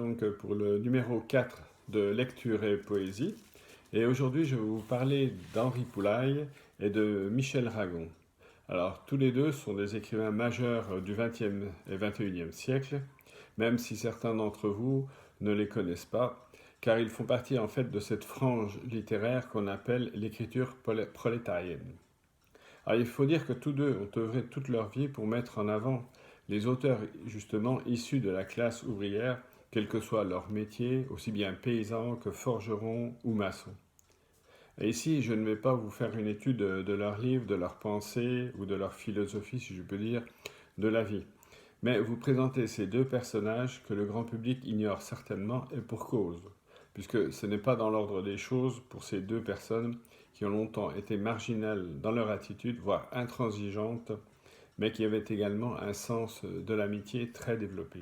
donc pour le numéro 4 de Lecture et Poésie. Et aujourd'hui, je vais vous parler d'Henri Poulaille et de Michel Ragon. Alors, tous les deux sont des écrivains majeurs du XXe et XXIe siècle, même si certains d'entre vous ne les connaissent pas, car ils font partie en fait de cette frange littéraire qu'on appelle l'écriture prolétarienne. Alors, il faut dire que tous deux ont œuvré toute leur vie pour mettre en avant les auteurs justement issus de la classe ouvrière, quel que soit leur métier, aussi bien paysans que forgerons ou maçons. Et ici, je ne vais pas vous faire une étude de leurs livres, de leurs pensées ou de leur philosophie, si je peux dire, de la vie, mais vous présenter ces deux personnages que le grand public ignore certainement et pour cause, puisque ce n'est pas dans l'ordre des choses pour ces deux personnes qui ont longtemps été marginales dans leur attitude, voire intransigeantes, mais qui avaient également un sens de l'amitié très développé.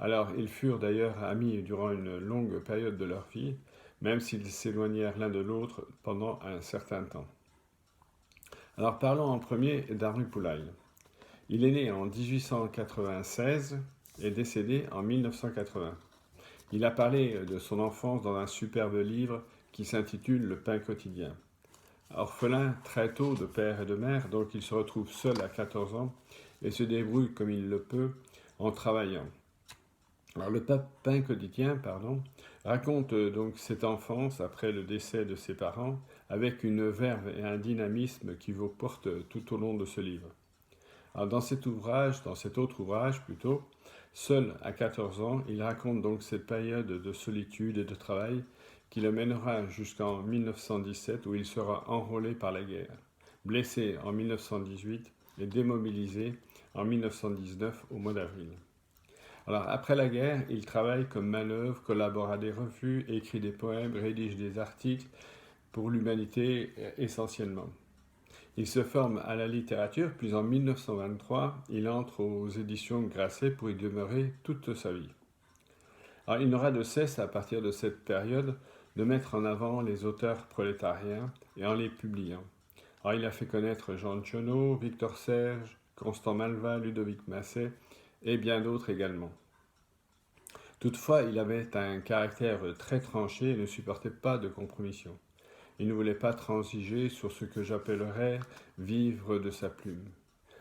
Alors, ils furent d'ailleurs amis durant une longue période de leur vie, même s'ils s'éloignèrent l'un de l'autre pendant un certain temps. Alors, parlons en premier d'Henri Poulaille. Il est né en 1896 et décédé en 1980. Il a parlé de son enfance dans un superbe livre qui s'intitule Le pain quotidien. Orphelin très tôt de père et de mère, donc il se retrouve seul à 14 ans et se débrouille comme il le peut en travaillant. Alors le pain quotidien, raconte donc cette enfance après le décès de ses parents avec une verve et un dynamisme qui vous portent tout au long de ce livre. Alors dans cet autre ouvrage plutôt, seul à 14 ans, il raconte donc cette période de solitude et de travail qui le mènera jusqu'en 1917 où il sera enrôlé par la guerre, blessé en 1918 et démobilisé en 1919 au mois d'avril. Alors après la guerre, il travaille comme manœuvre, collabore à des revues, écrit des poèmes, rédige des articles pour l'humanité essentiellement. Il se forme à la littérature, puis en 1923, il entre aux éditions Grasset pour y demeurer toute sa vie. Alors, il n'aura de cesse, à partir de cette période, de mettre en avant les auteurs prolétariens et en les publiant. Alors, il a fait connaître Jean Giono, Victor Serge, Constant Malvat, Ludovic Masset et bien d'autres également. Toutefois, il avait un caractère très tranché et ne supportait pas de compromission. Il ne voulait pas transiger sur ce que j'appellerais vivre de sa plume.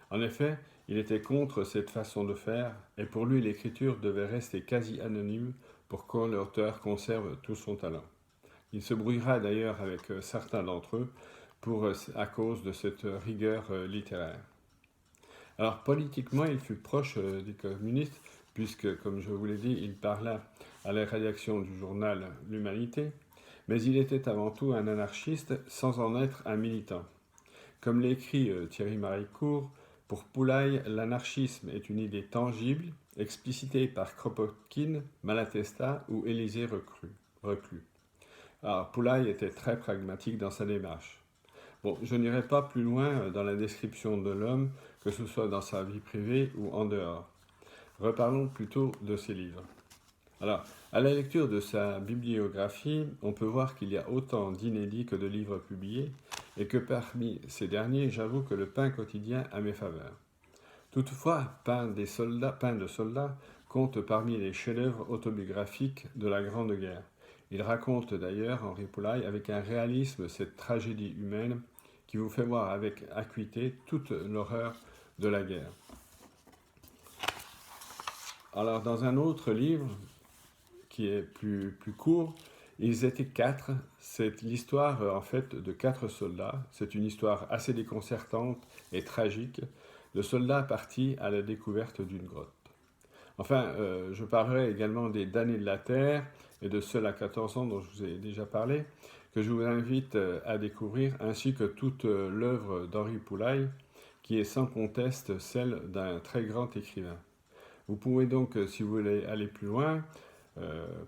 En effet, il était contre cette façon de faire, et pour lui l'écriture devait rester quasi anonyme pour que l'auteur conserve tout son talent. Il se brouillera d'ailleurs avec certains d'entre eux à cause de cette rigueur littéraire. Alors politiquement, il fut proche des communistes, puisque, comme je vous l'ai dit, il parla à la rédaction du journal L'Humanité, mais il était avant tout un anarchiste sans en être un militant. Comme l'écrit Thierry Maricourt, pour Poulaille, l'anarchisme est une idée tangible, explicitée par Kropotkin, Malatesta ou Élisée Reclus. Alors, Poulaille était très pragmatique dans sa démarche. Bon, je n'irai pas plus loin dans la description de l'homme, que ce soit dans sa vie privée ou en dehors. Reparlons plutôt de ses livres. Alors, à la lecture de sa bibliographie, on peut voir qu'il y a autant d'inédits que de livres publiés, et que parmi ces derniers, j'avoue que le pain quotidien a mes faveurs. Toutefois, Pain de soldats compte parmi les chefs-d'œuvre autobiographiques de la Grande Guerre. Il raconte d'ailleurs, Henri Poulaille, avec un réalisme cette tragédie humaine qui vous fait voir avec acuité toute l'horreur de la guerre. Alors, dans un autre livre, qui est plus court, ils étaient 4. C'est l'histoire en fait de 4 soldats. C'est une histoire assez déconcertante et tragique de soldats partis à la découverte d'une grotte. Enfin, je parlerai également des damnés de la terre et de Seul à 14 ans dont je vous ai déjà parlé, que je vous invite à découvrir, ainsi que toute l'œuvre d'Henri Poulaille, qui est sans conteste celle d'un très grand écrivain. Vous pouvez donc, si vous voulez aller plus loin,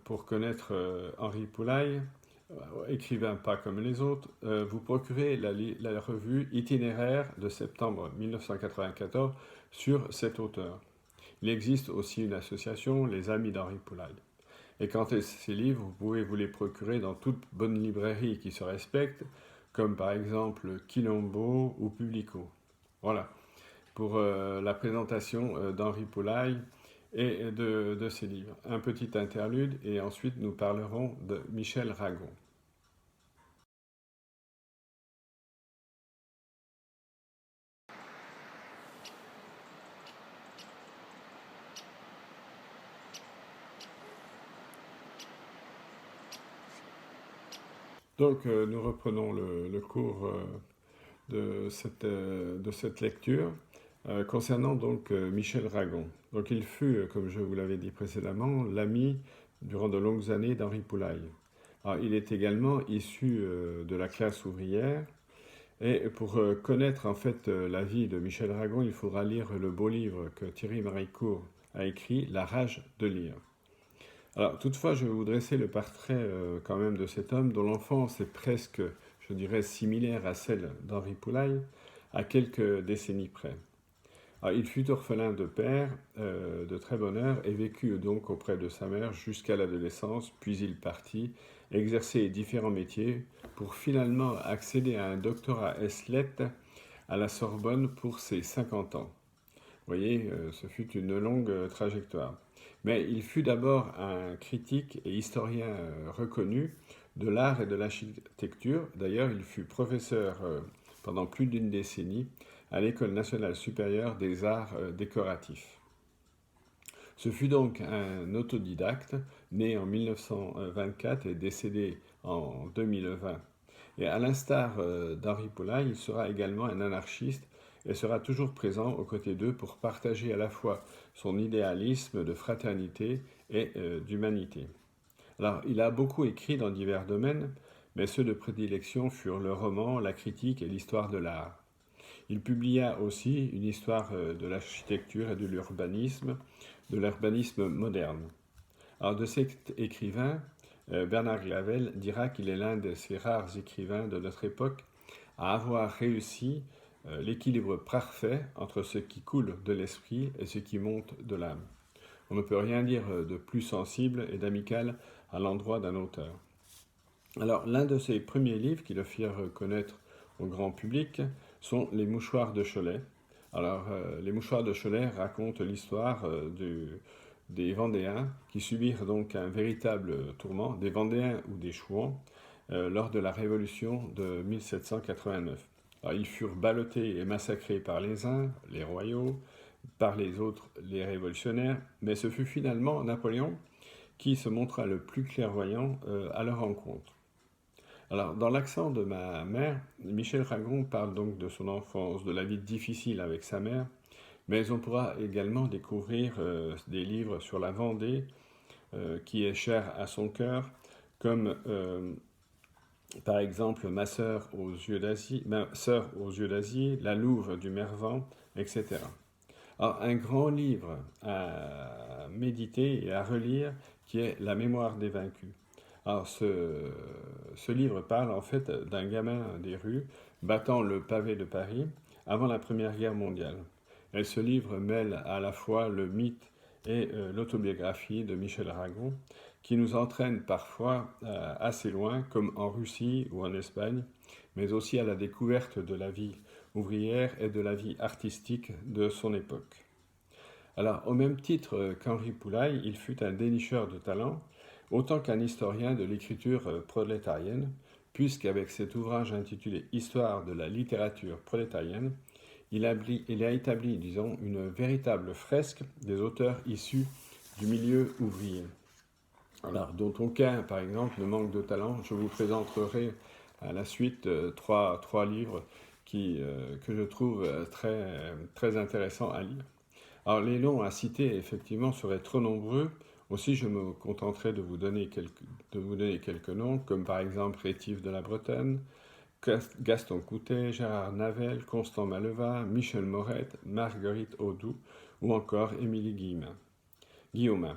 pour connaître Henri Poulaille, écrivain pas comme les autres, vous procurez la revue Itinéraire de septembre 1994 sur cet auteur. Il existe aussi une association, les Amis d'Henri Poulaille. Et quant à ces livres, vous pouvez vous les procurer dans toute bonne librairie qui se respecte, comme par exemple Quilombo ou Publico. Voilà, pour la présentation d'Henri Poulaille et de ses livres. Un petit interlude et ensuite nous parlerons de Michel Ragon. Donc nous reprenons le cours de cette lecture concernant donc Michel Ragon. Donc il fut, comme je vous l'avais dit précédemment, l'ami durant de longues années d'Henri Poulaille. Alors, il est également issu de la classe ouvrière. Et pour connaître en fait la vie de Michel Ragon, il faudra lire le beau livre que Thierry Maricourt a écrit, La rage de lire. Alors toutefois, je vais vous dresser le portrait quand même de cet homme dont l'enfance est presque, je dirais, similaire à celle d'Henri Poulaille, à quelques décennies près. Alors, il fut orphelin de père de très bonne heure et vécut donc auprès de sa mère jusqu'à l'adolescence, puis il partit exercer différents métiers pour finalement accéder à un doctorat ès lettres à la Sorbonne pour ses 50 ans. Vous voyez, ce fut une longue trajectoire. Mais il fut d'abord un critique et historien reconnu de l'art et de l'architecture. D'ailleurs, il fut professeur pendant plus d'une décennie à l'École nationale supérieure des arts décoratifs. Ce fut donc un autodidacte, né en 1924 et décédé en 2020. Et à l'instar d'Henri Poulaille, il sera également un anarchiste et sera toujours présent aux côtés d'eux pour partager à la fois son idéalisme de fraternité et d'humanité. Alors, il a beaucoup écrit dans divers domaines, mais ceux de prédilection furent le roman, la critique et l'histoire de l'art. Il publia aussi une histoire de l'architecture et de l'urbanisme moderne. Alors, de cet écrivain, Bernard Glavel dira qu'il est l'un de ces rares écrivains de notre époque à avoir réussi l'équilibre parfait entre ce qui coule de l'esprit et ce qui monte de l'âme. On ne peut rien dire de plus sensible et d'amical à l'endroit d'un auteur. Alors, l'un de ses premiers livres qui le firent connaître au grand public sont Les Mouchoirs de Cholet. Alors, Les Mouchoirs de Cholet racontent l'histoire des Vendéens qui subirent donc un véritable tourment, des Vendéens ou des Chouans, lors de la Révolution de 1789. Alors, ils furent ballottés et massacrés par les uns, les royaux, par les autres, les révolutionnaires, mais ce fut finalement Napoléon qui se montra le plus clairvoyant à leur rencontre. Alors, dans l'accent de ma mère, Michel Ragon parle donc de son enfance, de la vie difficile avec sa mère, mais on pourra également découvrir des livres sur la Vendée, qui est chère à son cœur, comme par exemple Ma sœur aux yeux d'Asie, La Louve du Mervent, etc. Alors, un grand livre à méditer et à relire qui est La mémoire des vaincus. Alors, ce livre parle en fait d'un gamin des rues battant le pavé de Paris avant la Première Guerre mondiale. Et ce livre mêle à la fois le mythe et l'autobiographie de Michel Ragon, qui nous entraîne parfois assez loin, comme en Russie ou en Espagne, mais aussi à la découverte de la vie ouvrière et de la vie artistique de son époque. Alors, au même titre qu'Henri Poulaille, il fut un dénicheur de talent, autant qu'un historien de l'écriture prolétarienne, puisqu'avec cet ouvrage intitulé Histoire de la littérature prolétarienne, il a établi, disons, une véritable fresque des auteurs issus du milieu ouvrier. Alors, dont aucun, par exemple, ne manque de talent. Je vous présenterai à la suite trois livres que je trouve très intéressants à lire. Alors, les noms à citer, effectivement, seraient trop nombreux. Aussi, je me contenterai de vous donner quelques noms, comme par exemple Rétif de la Bretonne, Gaston Coutet, Gérard Navel, Constant Maleva, Michel Morette, Marguerite Audoux ou encore Émilie Guillaumin.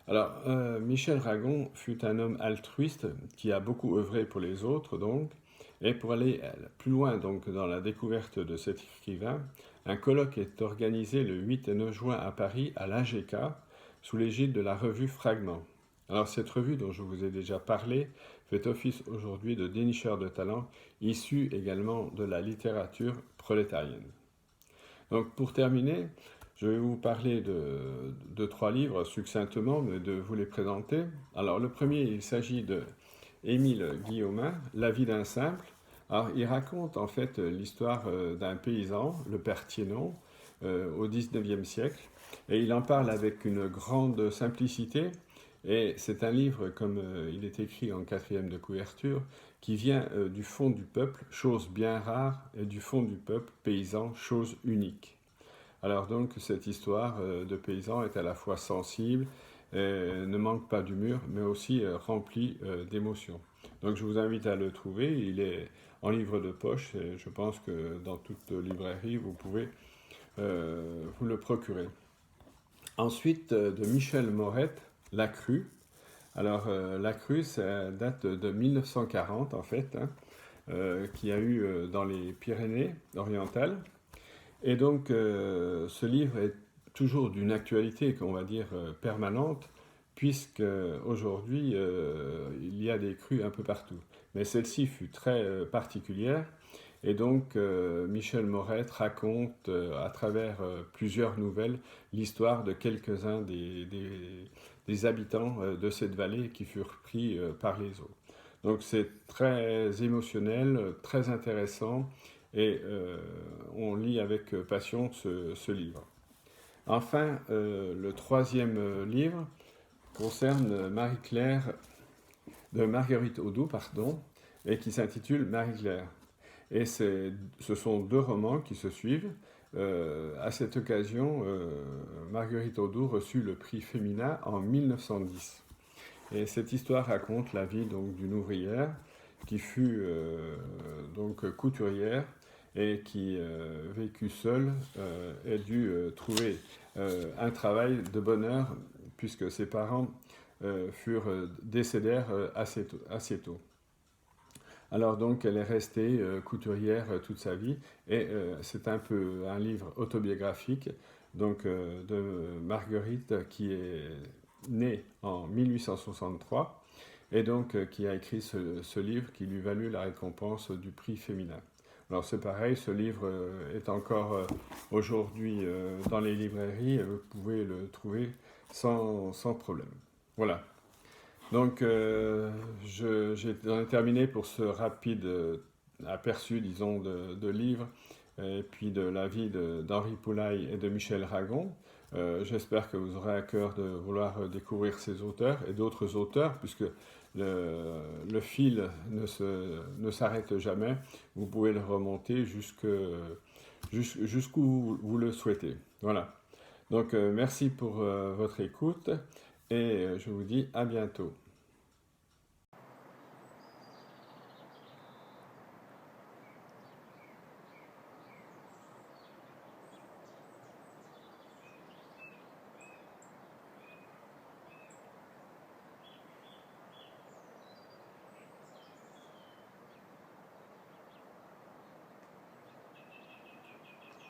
Alors, Michel Ragon fut un homme altruiste qui a beaucoup œuvré pour les autres, donc, et pour aller plus loin donc, dans la découverte de cet écrivain, un colloque est organisé le 8 et 9 juin à Paris, à l'AGK, sous l'égide de la revue Fragment. Alors, cette revue dont je vous ai déjà parlé fait office aujourd'hui de dénicheur de talent, issu également de la littérature prolétarienne. Donc, pour terminer, Je vais vous parler de 3 livres succinctement, mais de vous les présenter. Alors, le premier, il s'agit de Émile Guillaumin, La vie d'un simple. Alors, il raconte en fait l'histoire d'un paysan, le père Thiénon, au XIXe siècle, et il en parle avec une grande simplicité. Et c'est un livre, comme il est écrit en 4e de couverture, qui vient du fond du peuple, chose bien rare, et du fond du peuple, paysan, chose unique. Alors donc, cette histoire de paysan est à la fois sensible, ne manque pas d'humour, mais aussi remplie d'émotions. Donc je vous invite à le trouver, il est en livre de poche, et je pense que dans toute librairie, vous pouvez vous le procurer. Ensuite, de Michel Morette, La Crue. Alors, La Crue, ça date de 1940 en fait, hein, qui a eu dans les Pyrénées orientales. Et donc, ce livre est toujours d'une actualité, qu'on va dire, permanente, puisque aujourd'hui, il y a des crues un peu partout. Mais celle-ci fut très particulière, et donc Michel Morette raconte, à travers plusieurs nouvelles, l'histoire de quelques-uns des habitants de cette vallée qui furent pris par les eaux. Donc c'est très émotionnel, très intéressant, et on lit avec passion ce livre. Enfin, le troisième livre concerne Marie-Claire, de Marguerite Audoux, pardon, et qui s'intitule Marie-Claire. Et ce sont 2 romans qui se suivent. À cette occasion, Marguerite Audoux reçut le prix Femina en 1910. Et cette histoire raconte la vie donc d'une ouvrière qui fut donc couturière et qui, vécut seule, a dû trouver un travail de bonheur puisque ses parents décédèrent assez tôt. Alors donc elle est restée couturière toute sa vie et c'est un peu un livre autobiographique donc de Marguerite qui est née en 1863 et donc qui a écrit ce livre qui lui valut la récompense du prix féminin. Alors c'est pareil, ce livre est encore aujourd'hui dans les librairies et vous pouvez le trouver sans problème. Voilà. Donc, j'en ai terminé pour ce rapide aperçu, disons, de livres et puis de la vie d'Henri Poulaille et de Michel Ragon. J'espère que vous aurez à cœur de vouloir découvrir ces auteurs et d'autres auteurs, puisque le fil ne s'arrête jamais. Vous pouvez le remonter jusqu'où vous le souhaitez. Voilà. Donc, merci pour votre écoute et je vous dis à bientôt.